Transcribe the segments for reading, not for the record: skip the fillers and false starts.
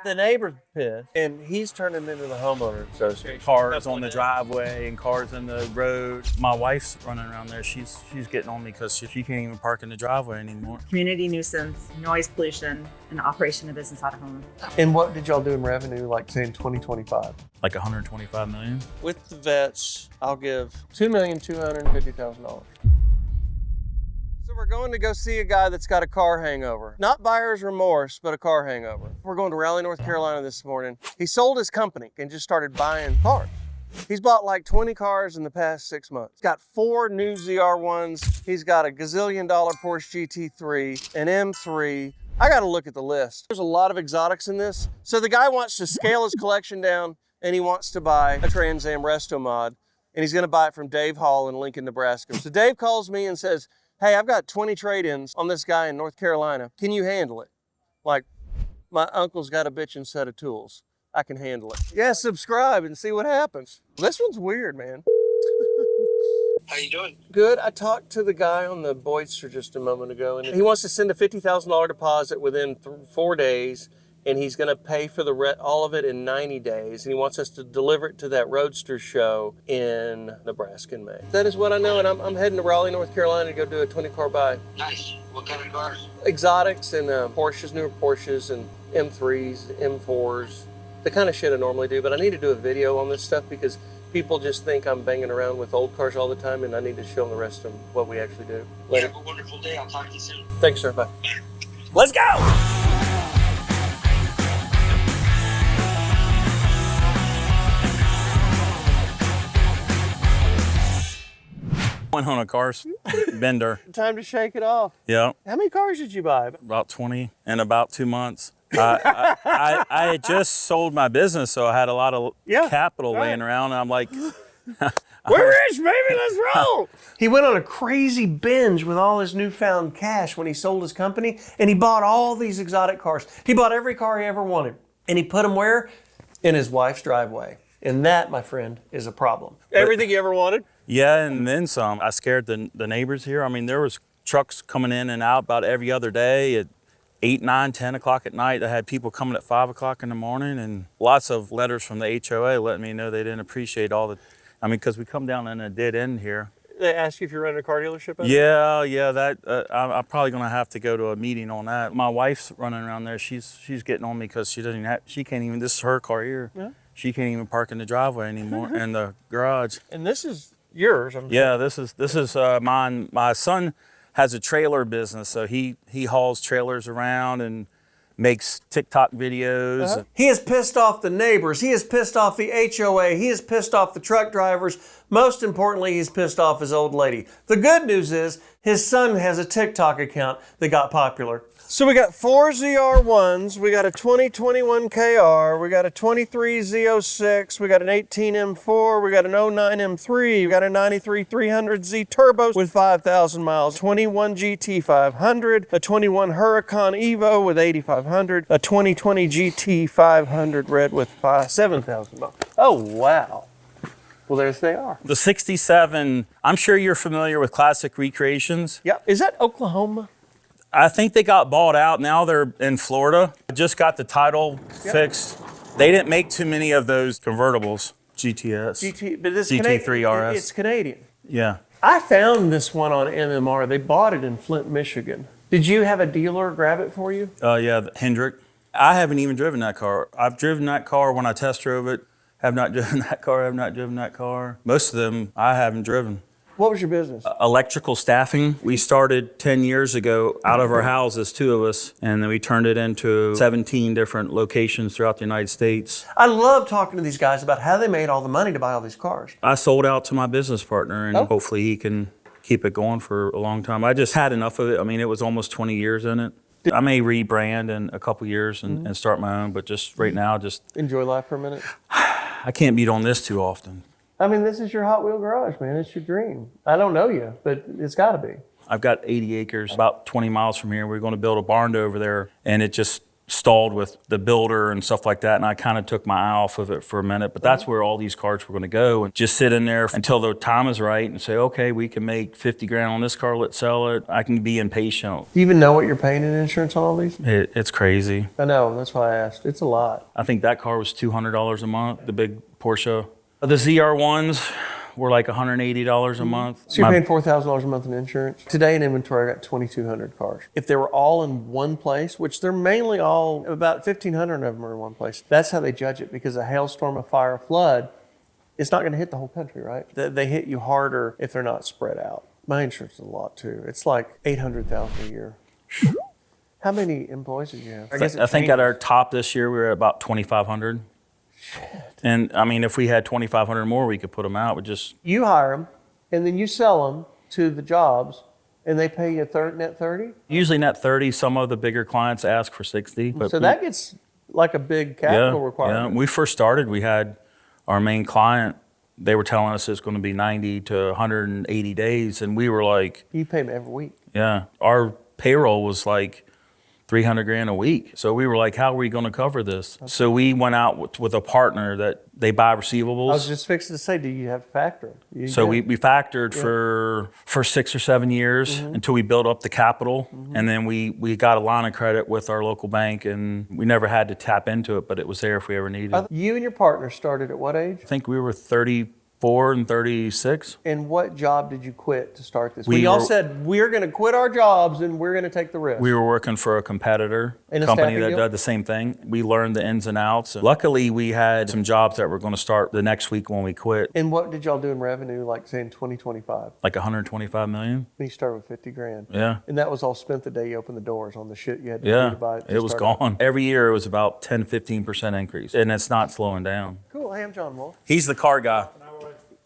The neighbor's pissed, and he's turning into the homeowner association. Cars on the driveway and cars in the road. My wife's running around there. She's getting on me because she can't even park in the driveway anymore. Community nuisance, noise pollution, and operation of business out of home. And what did y'all do in revenue, like say in 2025? Like 125 million. With the vets, I'll give $2,250,000. So we're going to go see a guy that's got a car hangover. Not buyer's remorse, but a car hangover. We're going to Raleigh, North Carolina this morning. He sold his company and just started buying cars. He's bought like 20 cars in the past 6 months. He's got 4 new ZR1s. He's got a gazillion dollar Porsche GT3, an M3. I got to look at the list. There's a lot of exotics in this. So the guy wants to scale his collection down, and he wants to buy a Trans Am Resto Mod, and he's going to buy it from Dave Hall in Lincoln, Nebraska. So Dave calls me and says, hey, I've got 20 trade-ins on this guy in North Carolina. Can you handle it? Like, my uncle's got a bitchin' set of tools. I can handle it. Yeah, subscribe and see what happens. This one's weird, man. How you doing? Good. I talked to the guy on the Boyster just a moment ago, and he wants to send a $50,000 deposit within 4 days, and he's going to pay for all of it in 90 days, and he wants us to deliver it to that Roadster show in Nebraska in May. That is what I know, and I'm heading to Raleigh, North Carolina to go do a 20-car buy. Nice. What kind of cars? Exotics and Porsches, newer Porsches, and M3s, M4s, the kind of shit I normally do, but I need to do a video on this stuff because people just think I'm banging around with old cars all the time, and I need to show them the rest of what we actually do. Later. Have a wonderful day. I'll talk to you soon. Thanks, sir. Bye. Let's go! Went on a car bender. Time to shake it off. Yeah. How many cars did you buy? About 20 in about 2 months. I had just sold my business, so I had a lot of capital laying around, and I'm like, we're rich, baby, let's roll. He went on a crazy binge with all his newfound cash when he sold his company, and he bought all these exotic cars. He bought every car he ever wanted, and he put them where? In his wife's driveway. And that, my friend, is a problem. Everything you ever wanted? Yeah, and then some. I scared the neighbors here. I mean, there was trucks coming in and out about every other day at 8, 9, 10 o'clock at night. I had people coming at 5 o'clock in the morning, and lots of letters from the HOA letting me know they didn't appreciate all the, I mean, because we come down in a dead end here. They ask you if you're running a car dealership? Yeah, that I'm probably gonna have to go to a meeting on that. My wife's running around there. She's getting on me because she can't even, this is her car here. Yeah. She can't even park in the driveway anymore in the garage. And this is yours, I'm Yeah, this is mine. My son has a trailer business, so he hauls trailers around and makes TikTok videos. He has pissed off the neighbors. He has pissed off the HOA. He has pissed off the truck drivers. Most importantly, he's pissed off his old lady. The good news is his son has a TikTok account that got popular. So we got 4 ZR1s, we got a 2021 KR, we got a 23 Z06, we got an 18 M4, we got an 09 M3, we got a 93 300Z Turbo with 5,000 miles, 21 GT 500, a 21 Huracan Evo with 8,500, a 2020 GT 500 Red with 7,000 miles. Oh, wow. Well, there they are. The 67, I'm sure you're familiar with Classic Recreations. Yeah, is that Oklahoma? I think they got bought out. Now they're in Florida. I just got the title fixed. They didn't make too many of those convertibles. GTS. But this GT3 RS. It's Canadian. Yeah. I found this one on MMR. They bought it in Flint, Michigan. Did you have a dealer grab it for you? Yeah, Hendrick. I haven't even driven that car. I've driven that car when I test drove it. Have not driven that car. Most of them I haven't driven. What was your business? Electrical staffing. We started 10 years ago out of our houses, 2 of us, and then we turned it into 17 different locations throughout the United States. I love talking to these guys about how they made all the money to buy all these cars. I sold out to my business partner, and hopefully he can keep it going for a long time. I just had enough of it. I mean, it was almost 20 years in it. I may rebrand in a couple years and start my own, but just right now, just enjoy life for a minute. I can't beat on this too often. I mean, this is your Hot Wheel garage, man. It's your dream. I don't know you, but it's got to be. I've got 80 acres, about 20 miles from here. We're going to build a barn over there, and it just stalled with the builder and stuff like that, and I kind of took my eye off of it for a minute. But that's where all these cars were going to go, and just sit in there until the time is right and say, okay, we can make 50 grand on this car, let's sell it. I can be impatient. Do you even know what you're paying in insurance on all these? It's crazy. I know, that's why I asked. It's a lot. I think that car was $200 a month, the big Porsche. The ZR1s were like $180 a month. So you're paying $4,000 a month in insurance. Today in inventory, I got 2,200 cars. If they were all in one place, which they're mainly all, about 1,500 of them are in one place, that's how they judge it, because a hailstorm, a fire, a flood, it's not going to hit the whole country, right? They hit you harder if they're not spread out. My insurance is a lot too. It's like $800,000 a year. How many employees did you have? I think at our top this year, we were at about 2,500. And I mean, if we had 2,500 more, we could put them out. But just you hire them, and then you sell them to the jobs, and they pay you net 30. Usually net 30. Some of the bigger clients ask for 60. But so that gets like a big capital requirement. Yeah, when we first started, we had our main client. They were telling us it's going to be 90 to 180 days, and we were like, you pay them every week. Yeah, our payroll was like 300 grand a week. So we were like, how are we going to cover this? Okay. So we went out with a partner that they buy receivables. I was just fixing to say, do you have to factor them? So we factored for 6 or 7 years until we built up the capital. And then we got a line of credit with our local bank, and we never had to tap into it, but it was there if we ever needed it. You and your partner started at what age? I think we were 34 and 36. And what job did you quit to start this? We all said, we're going to quit our jobs and we're going to take the risk. We were working for a competitor company that did the same thing. We learned the ins and outs. And luckily, we had some jobs that were going to start the next week when we quit. And what did y'all do in revenue, like say in 2025? Like 125 million. And you started with 50 grand. Yeah. And that was all spent the day you opened the doors on the shit you had to do to buy it. It was gone. Every year it was about 10-15% increase. And it's not slowing down. Cool. Hey, I'm John Wolfe. He's the car guy.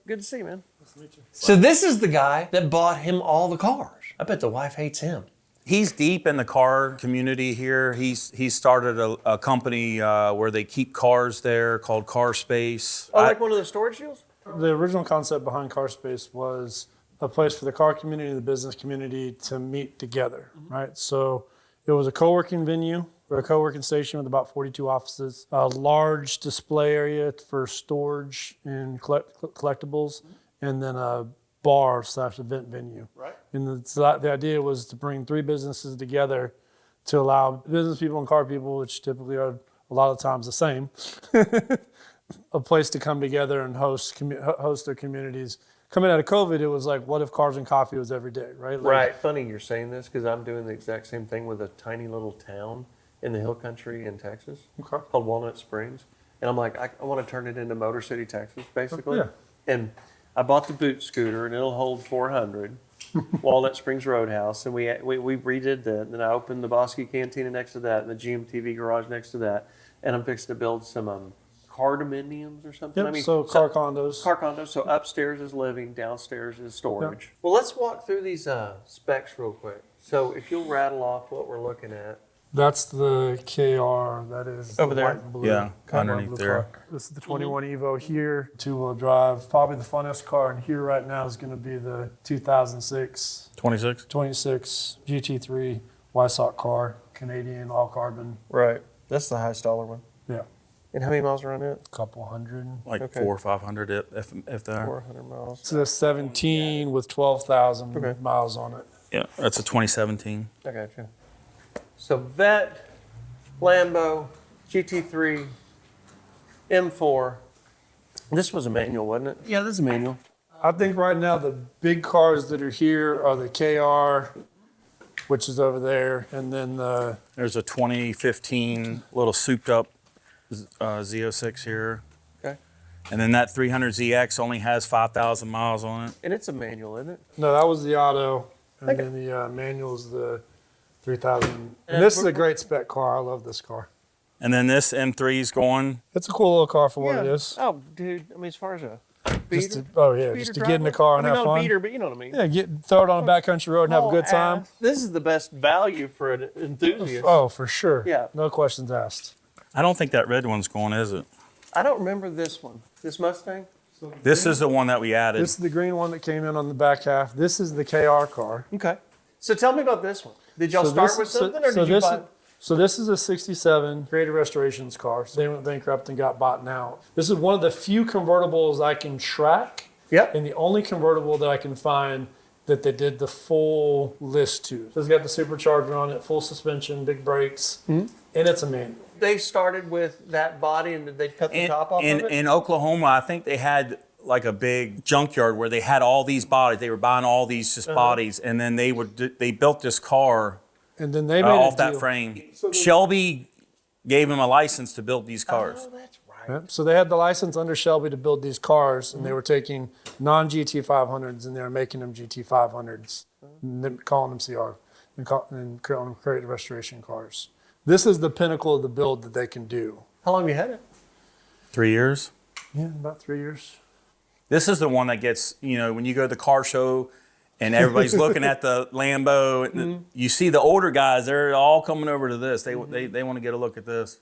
Good to see you, man. Nice to meet you. So this is the guy that bought him all the cars. I bet the wife hates him. He's deep in the car community here. He started a company where they keep cars there called Car Space. Oh, like one of the storage deals? The original concept behind Car Space was a place for the car community and the business community to meet together, right? So it was a co-working venue, or a co-working station with about 42 offices, a large display area for storage and collectibles, and then a bar / event venue. Right. And the idea was to bring 3 businesses together to allow business people and car people, which typically are a lot of times the same, a place to come together and host their communities. Coming out of COVID, it was like, what if cars and coffee was every day, right? Right. Funny you're saying this, because I'm doing the exact same thing with a tiny little town in the hill country in Texas called Walnut Springs. And I'm like, I want to turn it into Motor City, Texas, basically. Yeah. And I bought the boot scooter, and it'll hold 400. Walnut Springs Roadhouse, and we redid that. And then I opened the Bosque Cantina next to that, and the GMTV garage next to that. And I'm fixing to build some condominiums or something. Yep, car condos. Car condos. So upstairs is living, downstairs is storage. Yep. Well, let's walk through these specs real quick. So if you'll rattle off what we're looking at. That's the KR. That is over the there. White and blue. Yeah, underneath there. Car. This is the 21 Evo here, 2-wheel drive. Probably the funnest car in here right now is going to be the 2006 26 GT3 Wysock car, Canadian, all carbon. Right. That's the highest dollar one. Yeah. And how many miles are on it? A couple hundred. Like 400 or 500 if that. 400 miles. It's a 17 with 12,000 miles on it. Yeah, that's a 2017. I got you. So Vet, Lambo, GT3, M4. This was a manual, wasn't it? Yeah, this is a manual. I think right now the big cars that are here are the KR, which is over there, and then there's a 2015 little souped up Z06 here. Okay. And then that 300ZX only has 5,000 miles on it. And it's a manual, isn't it? No, that was the auto, and then the manual is the 3000. And this is a great spec car. I love this car. And then this M3's going. It's a cool little car for what it is. Oh, dude. I mean, as far as a beater. Just to get in the car and have fun. Not a beater, but you know what I mean. Yeah, throw it on a backcountry road and have a good time. This is the best value for an enthusiast. Oh, for sure. Yeah. No questions asked. I don't think that red one's going, is it? I don't remember this one. This Mustang? This is the one that we added. This is the green one that came in on the back half. This is the KR car. Okay. So tell me about this one. Did y'all start with something, or did you buy? So this is a 67 Creative Restorations car. So they went bankrupt and got bought out. This is one of the few convertibles I can track. Yep. And the only convertible that I can find that they did the full list to. So it's got the supercharger on it, full suspension, big brakes, and it's a manual. They started with that body and did they cut the top off of it? In Oklahoma, I think they had like a big junkyard where they had all these bodies. They were buying all these just bodies, and then they built this car And then they made off a that deal. frame. Shelby gave him a license to build these cars. Oh, that's right. Yep. So they had the license under Shelby to build these cars, and they were taking non-GT 500s and they were making them GT 500s, and then calling them CR and calling them Creative Restoration cars. This is the pinnacle of the build that they can do. How long have you had it? 3 years. Yeah, about 3 years. This is the one that gets, when you go to the car show and everybody's looking at the Lambo, and you see the older guys, they're all coming over to this. They want to get a look at this.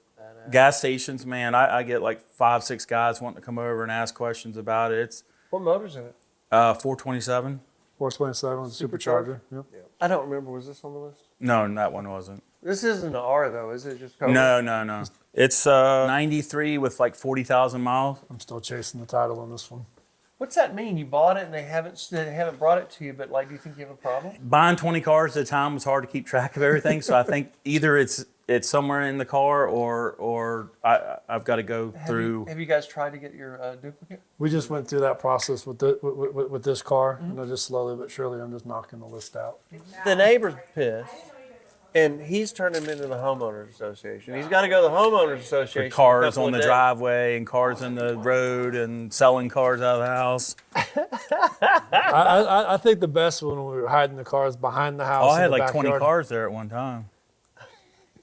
Gas stations, man, I get like 5, 6 guys wanting to come over and ask questions about it. What motor's in it? 427. 427 with a supercharger. Yep. I don't remember. Was this on the list? No, that one wasn't. This isn't an R though, is it? Just Cobra? No. It's 93 with like 40,000 miles. I'm still chasing the title on this one. What's that mean? You bought it and they haven't brought it to you, but like, do you think you have a problem? Buying 20 cars at a time was hard to keep track of everything, so I think either it's somewhere in the car or I've got to go through. Have you guys tried to get your duplicate? We just went through that process with this car, and I just slowly but surely I'm just knocking the list out. The neighbor's pissed, and he's turned him into the homeowners association. He's got to go to the homeowners association. With cars on the driveway and cars in the road and selling cars out of the house. I think the best when we were hiding the cars behind the house. Oh, I had in the like 20 backyard. cars there at one time.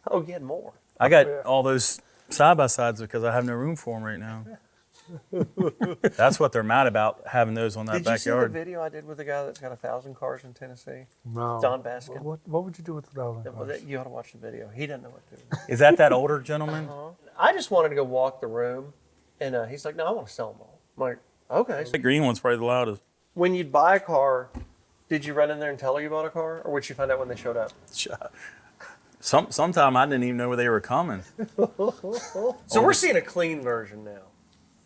Oh, you had more. I got all those side-by-sides because I have no room for them right now. That's what they're mad about, having those on that Did you see the backyard. video I did with a guy that's got 1,000 cars in Tennessee? No. Don Baskin. What would you do with the dollar? You ought to watch the video. He doesn't know what to do. Is that older gentleman? I just wanted to go walk the room, and he's like, "No, I want to sell them all." I'm like, "Okay." The green one's probably the loudest. When you'd buy a car, did you run in there and tell her you bought a car, or would you find out when they showed up? Sometime I didn't even know where they were coming. So we're seeing a clean version now.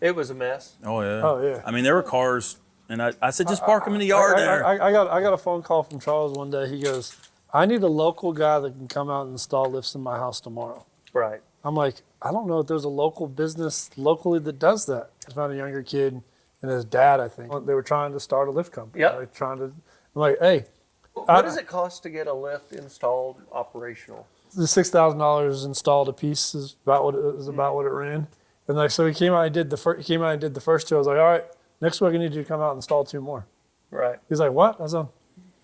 It was a mess. Oh yeah. Oh, yeah. I mean, there were cars, and I said, just park them in the yard there. I got a phone call from Charles one day. He goes, "I need a local guy that can come out and install lifts in my house tomorrow." Right. I'm like, I don't know if there's a local business locally that does that. I found a younger kid and his dad, I think. They were trying to start a lift company. Yep. I'm like, hey. What does it cost to get a lift installed operational? The $6,000 installed a piece is about what it ran. And like, so he came out and did the first two. I was like, all right, next week I need you to come out and install 2 more. Right. He's like, what? I was like,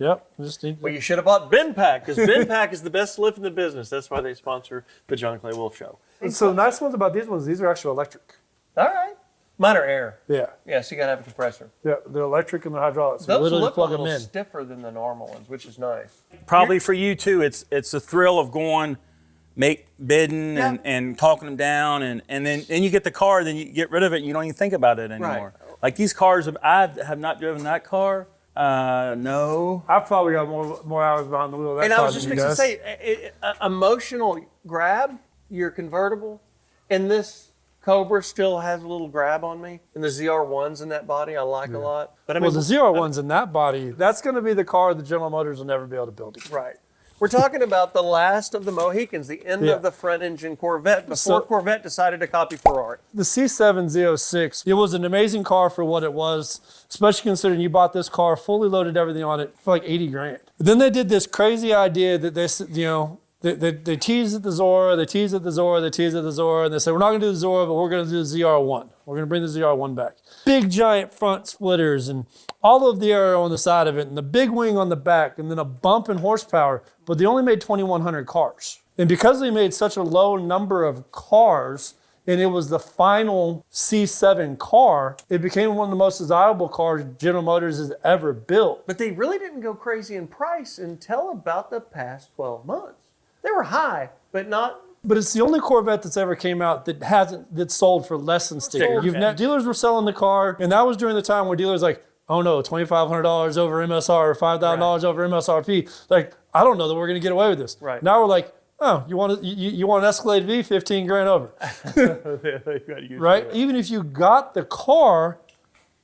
yep. Just need Well, you should have bought BinPack, because BinPack is the best lift in the business. That's why they sponsor the John Clay Wolfe Show. So the nice ones about these ones, these are actually electric. All right. Mine are air. Yeah. Yeah, so you got to have a compressor. Yeah, they're electric and they're hydraulics. Those literally look a plug them little in. stiffer than the normal ones, which is nice. Probably for you too. It's the thrill of going, bidding Yeah. and talking them down, and then you get the car, then you get rid of it, and you don't even think about it anymore. Right. Like these cars, I have not driven that car. No. I've probably got more hours behind the wheel of that And I car was than just you fixing to guys. say, emotional grab, your convertible, and this Cobra still has a little grab on me. And the ZR1s in that body I like a lot. But I mean, Well, the ZR1's in that body, that's going to be the car that General Motors will never be able to build again. right. We're talking about the last of the Mohicans, the end Yeah. of the front engine Corvette before So- Corvette decided to copy Ferrari. The C7 Z06, it was an amazing car for what it was, especially considering you bought this car, fully loaded everything on it for like 80 grand. But then they did this crazy idea that they teased at the Zora, they teased at the Zora, they teased at the Zora, and they said, we're not going to do the Zora, but we're going to do the ZR1. We're going to bring the ZR1 back. Big giant front splitters and all of the air on the side of it and the big wing on the back and then a bump in horsepower, but they only made 2,100 cars. And because they made such a low number of cars, and it was the final C7 car, it became one of the most desirable cars General Motors has ever built. But they really didn't go crazy in price until about the past 12 months. They were high, but not. But it's the only Corvette that's ever came out that's sold for less than sticker. Dealers were selling the car, and that was during the time where dealers like, oh no, $2,500 over MSR or $5,000 over MSRP. Like, I don't know that we're going to get away with this. Right. Now we're like, Oh, you want an Escalade V, 15 grand over. Right? Even if you got the car,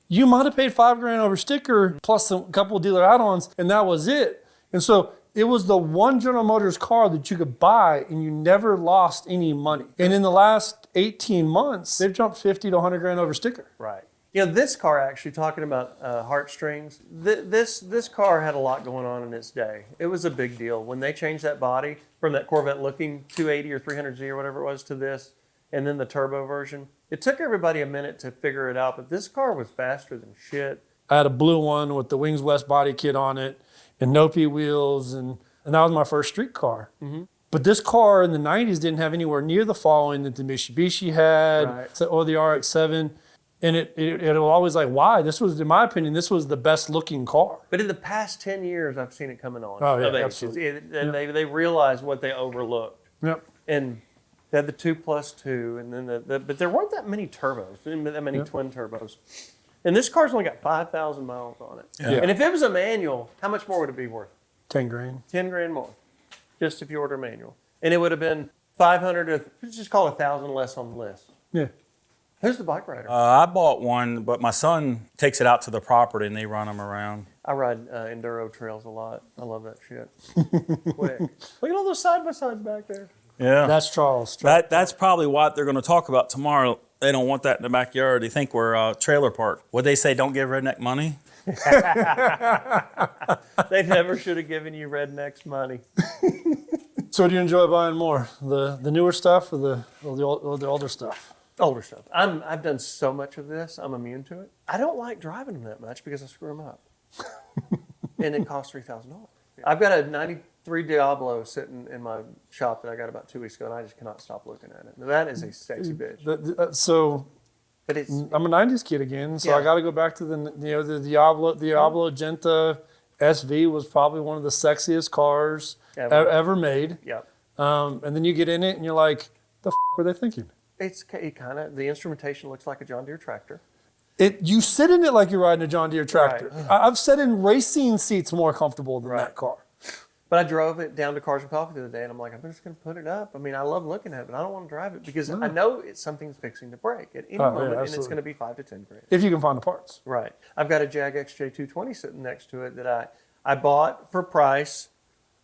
you might have paid 5 grand over sticker plus a couple of dealer add-ons, and that was it. And so it was the one General Motors car that you could buy and you never lost any money. And in the last 18 months, they've jumped 50 to 100 grand over sticker. Right. You know, this car, actually, talking about heartstrings, this car had a lot going on in its day. It was a big deal. When they changed that body from that Corvette looking 280 or 300Z or whatever it was to this, and then the turbo version, it took everybody a minute to figure it out, but this car was faster than shit. I had a blue one with the Wings West body kit on it and Nopi wheels, and that was my first street car. Mm-hmm. But this car in the 90s didn't have anywhere near the following that the Mitsubishi had, right, or the RX-7. And it was always like, why? This was, in my opinion, this was the best looking car. But in the past 10 years, I've seen it coming on. Oh, yeah, absolutely. And they realized what they overlooked. Yep. And they had the 2+2, and then but there weren't that many turbos, that many twin turbos. And this car's only got 5,000 miles on it. Yeah. And if it was a manual, how much more would it be worth? 10 grand. 10 grand more, just if you order a manual. And it would have been 500 to, let's just call it 1,000 less on the list. Yeah. Who's the bike rider? I bought one, but my son takes it out to the property and they run them around. I ride enduro trails a lot. I love that shit. Quick. Look at all those side-by-sides back there. Yeah. That's Charles. That's probably what they're going to talk about tomorrow. They don't want that in the backyard. They think we're trailer park. What'd they say, don't give redneck money? They never should have given you rednecks money. So do you enjoy buying more? The newer stuff or the older stuff? Older stuff. I've done so much of this, I'm immune to it. I don't like driving them that much because I screw them up. And it costs $3,000. I've got a 93 Diablo sitting in my shop that I got about 2 weeks ago, and I just cannot stop looking at it. Now, that is a sexy bitch. But I'm a 90s kid again, so yeah. I got to go back to the Diablo Genta SV was probably one of the sexiest cars ever made. Yep. And then you get in it and you're like, the f*** were they thinking? The instrumentation looks like a John Deere tractor. You sit in it like you're riding a John Deere tractor. Right. I've sat in racing seats more comfortable than that car. But I drove it down to Cars and Coffee the other day, and I'm like, I'm just going to put it up. I mean, I love looking at it, but I don't want to drive it because I know something's fixing to break at any moment, and it's going to be 5 to 10 grand. If you can find the parts. Right. I've got a Jag XJ220 sitting next to it that I bought for price,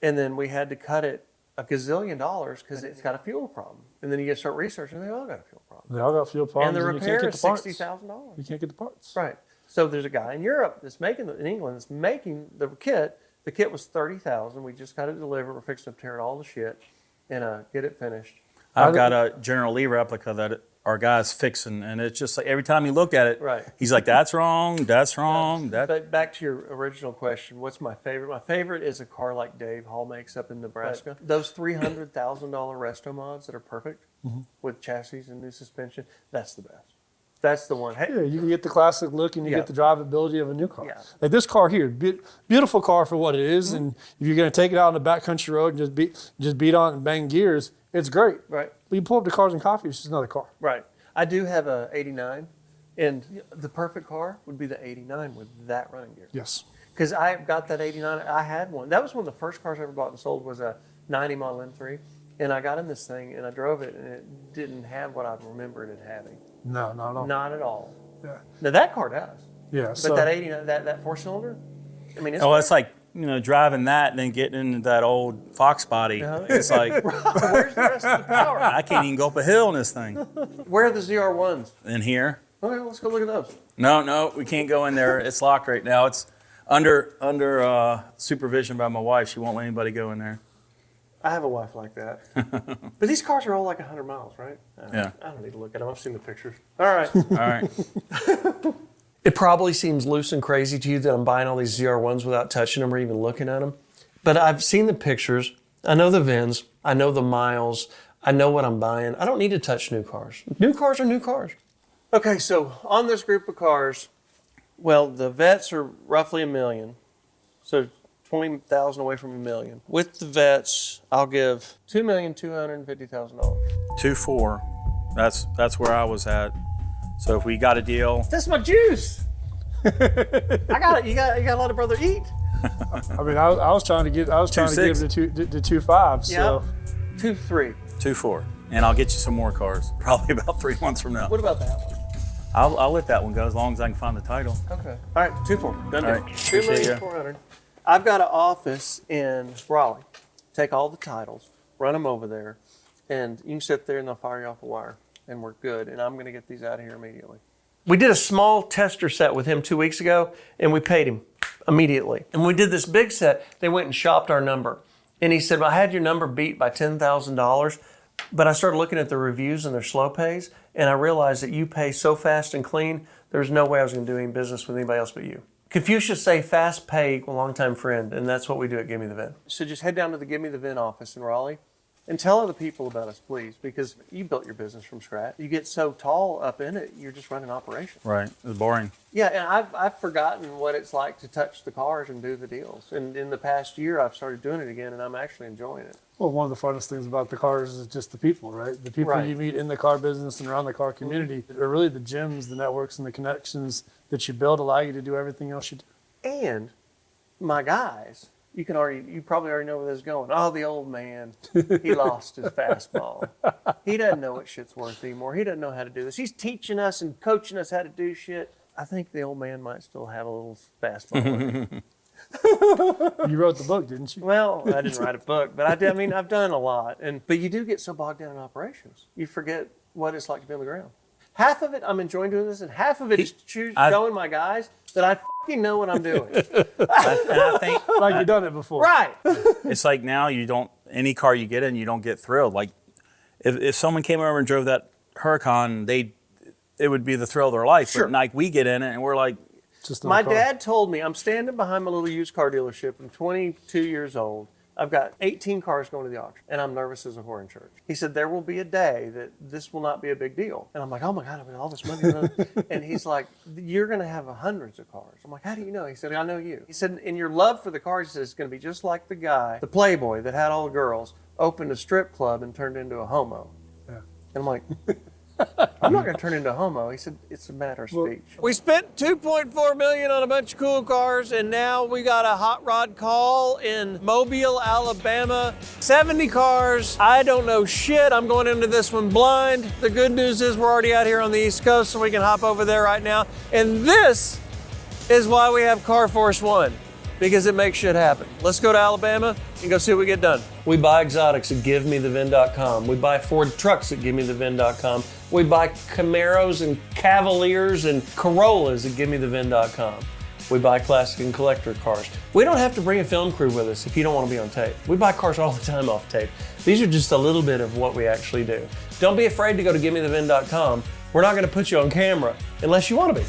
and then we had to cut it a gazillion dollars because it's got a fuel problem. And then you get to start researching, they all got a fuel problem. They all got fuel problems. And the repair is $60,000. You can't get the parts. Right. So there's a guy in Europe that's making, in England, that's making the kit. The kit was $30,000. We just got it delivered. We're fixing to tear all the shit and get it finished. I've got a General Lee replica that our guy's fixing, and it's just like every time you look at it, he's like, that's wrong, that's wrong. But back to your original question, what's my favorite? My favorite is a car like Dave Hall makes up in Nebraska. Those $300,000 resto mods that are perfect with chassis and new suspension, that's the best. That's the one. Hey, yeah, you can get the classic look and you get the drivability of a new car. Yeah. Like this car here, beautiful car for what it is, and if you're going to take it out on the backcountry road and just beat on and bang gears, it's great. Right. But you pull up to Cars and Coffee, it's just another car. Right. I do have a 89, and the perfect car would be the 89 with that running gear. Yes. Because I got that 89. I had one. That was one of the first cars I ever bought and sold was a 90 Model M3. And I got in this thing, and I drove it, and it didn't have what I remembered it having. No, not at all. Not at all. Yeah. Now, that car does. Yeah. But that 89, that four-cylinder, I mean, it's like, driving that and then getting into that old Fox body. It's like, where's the rest of the power? I can't even go up a hill in this thing. Where are the ZR1s? In here. Okay, let's go look at those. No, we can't go in there. It's locked right now. It's under supervision by my wife. She won't let anybody go in there. I have a wife like that. But these cars are all like 100 miles, right? Yeah. I don't need to look at them. I've seen the pictures. All right. All right. It probably seems loose and crazy to you that I'm buying all these ZR1s without touching them or even looking at them. But I've seen the pictures. I know the VINs. I know the miles. I know what I'm buying. I don't need to touch new cars. New cars are new cars. Okay, so on this group of cars, well, the Vettes are roughly $1 million. So 20,000 away from $1 million. With the Vettes, I'll give $2,250,000. 2.4. That's where I was at. So if we got a deal, that's my juice. I got it. You got to let a brother eat. I mean, I was trying to give the 2.5. So 2.3. 2.4. And I'll get you some more cars, probably about 3 months from now. What about that one? I'll let that one go as long as I can find the title. Okay. All right, 2.4. Done All deal. right. Appreciate ya. 2,400,000. I've got an office in Raleigh. Take all the titles, run them over there, and you can sit there and they'll fire you off a wire, and we're good. And I'm going to get these out of here immediately. We did a small tester set with him 2 weeks ago, and we paid him immediately. And when we did this big set, they went and shopped our number. And he said, well, I had your number beat by $10,000, but I started looking at the reviews and their slow pays, and I realized that you pay so fast and clean, there's no way I was going to do any business with anybody else but you. Confucius say fast pay equal longtime friend, and that's what we do at Give Me the VIN. So just head down to the Give Me the VIN office in Raleigh and tell other people about us, please, because you built your business from scratch. You get so tall up in it, you're just running operations. Right. It's boring. Yeah, and I've forgotten what it's like to touch the cars and do the deals. And in the past year, I've started doing it again, and I'm actually enjoying it. Well, one of the funnest things about the cars is just the people, right? The people Right. you meet in the car business and around the car community are really the gems, the networks, and the connections that you build allow you to do everything else you do. And my guys, you probably already know where this is going. Oh, the old man, he lost his fastball. He doesn't know what shit's worth anymore. He doesn't know how to do this. He's teaching us and coaching us how to do shit. I think the old man might still have a little fastball. You wrote the book, didn't you? Well, I didn't write a book, but I did. I mean, I've done a lot. But you do get so bogged down in operations. You forget what it's like to be on the ground. Half of it, I'm enjoying doing this, and half of it is showing my guys that I fucking know what I'm doing. And I think Like you've done it before. Right. it's like now any car you get in, you don't get thrilled. Like if someone came over and drove that Huracan, it would be the thrill of their life. Sure. But like we get in it and we're like, Just My car. dad told me, I'm standing behind my little used car dealership. I'm 22 years old. I've got 18 cars going to the auction, and I'm nervous as a whore in church. He said, there will be a day that this will not be a big deal. And I'm like, oh my God, I've got all this money. And he's like, you're going to have hundreds of cars. I'm like, how do you know? He said, I know you. He said, in your love for the cars, he said, it's going to be just like the guy, the playboy that had all the girls, opened a strip club and turned into a homo. Yeah. And I'm like, I'm not going to turn into a homo. He said, it's a matter of speech. We spent $2.4 million on a bunch of cool cars, and now we got a hot rod call in Mobile, Alabama. 70 cars. I don't know shit. I'm going into this one blind. The good news is we're already out here on the East Coast, so we can hop over there right now. And this is why we have Car Force One, because it makes shit happen. Let's go to Alabama and go see what we get done. We buy exotics at GiveMeTheVin.com. We buy Ford trucks at GiveMeTheVin.com. We buy Camaros and Cavaliers and Corollas at GiveMeTheVin.com. We buy classic and collector cars. We don't have to bring a film crew with us if you don't want to be on tape. We buy cars all the time off tape. These are just a little bit of what we actually do. Don't be afraid to go to GiveMeTheVin.com. We're not going to put you on camera unless you want to be.